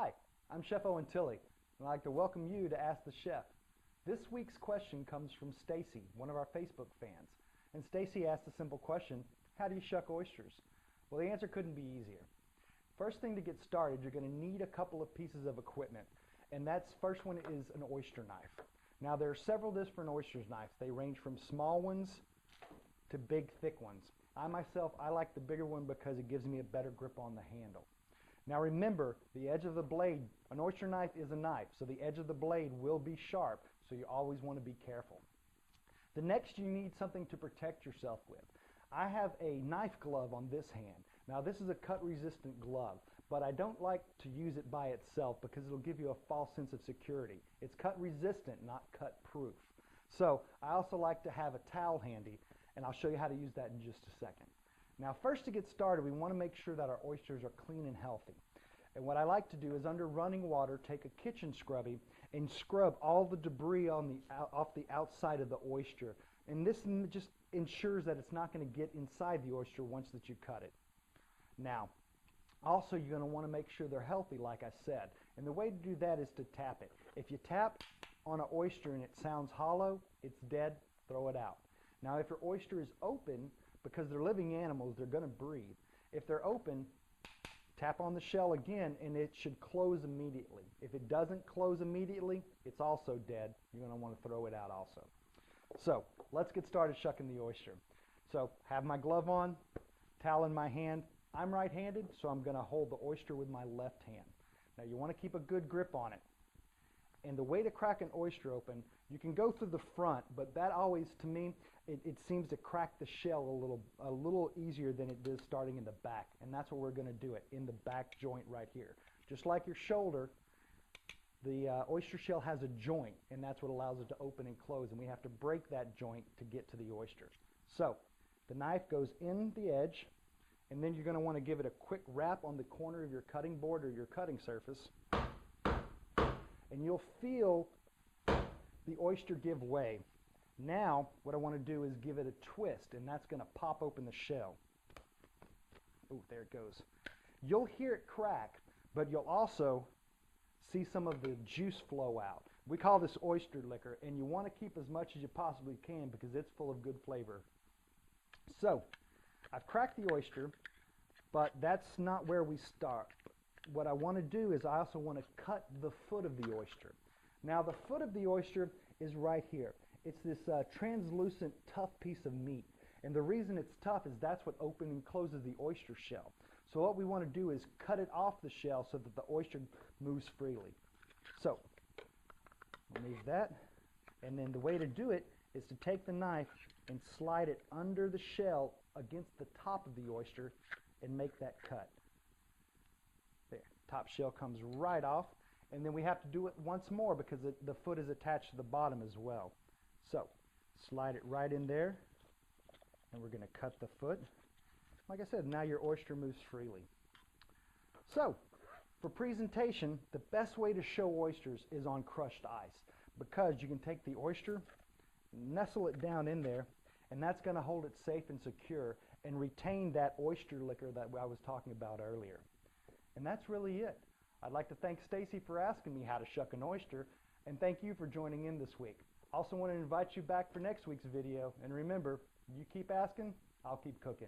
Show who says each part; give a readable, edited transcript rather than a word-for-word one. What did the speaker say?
Speaker 1: Hi, I'm Chef Owen Tilley, and I'd like to welcome you to Ask the Chef. This week's question comes from Stacy, one of our Facebook fans. And Stacy asked a simple question: how do you shuck oysters? Well, the answer couldn't be easier. First thing to get started, you're going to need a couple of pieces of equipment, and that's first one is an oyster knife. Now there are several different oyster knives. They range from small ones to big thick ones. I like the bigger one because it gives me a better grip on the handle. Now remember, the edge of the blade, an oyster knife is a knife, so the edge of the blade will be sharp, so you always want to be careful. The next, you need something to protect yourself with. I have a knife glove on this hand. Now this is a cut-resistant glove, but I don't like to use it by itself because it'll give you a false sense of security. It's cut-resistant, not cut-proof. So I also like to have a towel handy, and I'll show you how to use that in just a second. Now first, to get started, we want to make sure that our oysters are clean and healthy. And what I like to do is, under running water, take a kitchen scrubby and scrub all the debris off the outside of the oyster. And this just ensures that it's not going to get inside the oyster once that you cut it. Now, also you're going to want to make sure they're healthy, like I said. And the way to do that is to tap it. If you tap on an oyster and it sounds hollow, it's dead, throw it out. Now if your oyster is open, because they're living animals, they're going to breathe. If they're open, tap on the shell again and it should close immediately. If it doesn't close immediately, it's also dead. You're going to want to throw it out also. So let's get started shucking the oyster. So have my glove on, towel in my hand. I'm right-handed, so I'm going to hold the oyster with my left hand. Now you want to keep a good grip on it. And the way to crack an oyster open, you can go through the front, but that always, to me, it seems to crack the shell a little easier than it does starting in the back. And that's where we're going to do it, in the back joint right here. Just like your shoulder, the oyster shell has a joint, and that's what allows it to open and close. And we have to break that joint to get to the oyster. So the knife goes in the edge, and then you're going to want to give it a quick wrap on the corner of your cutting board or your cutting surface. And you'll feel the oyster give way. Now what I want to do is give it a twist, and that's going to pop open the shell. Oh, there it goes. You'll hear it crack, but you'll also see some of the juice flow out. We call this oyster liquor, and you want to keep as much as you possibly can because it's full of good flavor. So I've cracked the oyster, but that's not where we start. What I want to do is I also want to cut the foot of the oyster. Now the foot of the oyster is right here. It's this translucent, tough piece of meat. And the reason it's tough is that's what opens and closes the oyster shell. So what we want to do is cut it off the shell so that the oyster moves freely. So remove that. And then the way to do it is to take the knife and slide it under the shell against the top of the oyster and make that cut. There, top shell comes right off, and then we have to do it once more because the foot is attached to the bottom as well. So slide it right in there, and we're going to cut the foot. Like I said, now your oyster moves freely. So for presentation, the best way to show oysters is on crushed ice, because you can take the oyster, nestle it down in there, and that's going to hold it safe and secure and retain that oyster liquor that I was talking about earlier. And that's really it. I'd like to thank Stacy for asking me how to shuck an oyster, and thank you for joining in this week. Also want to invite you back for next week's video, and remember, you keep asking, I'll keep cooking.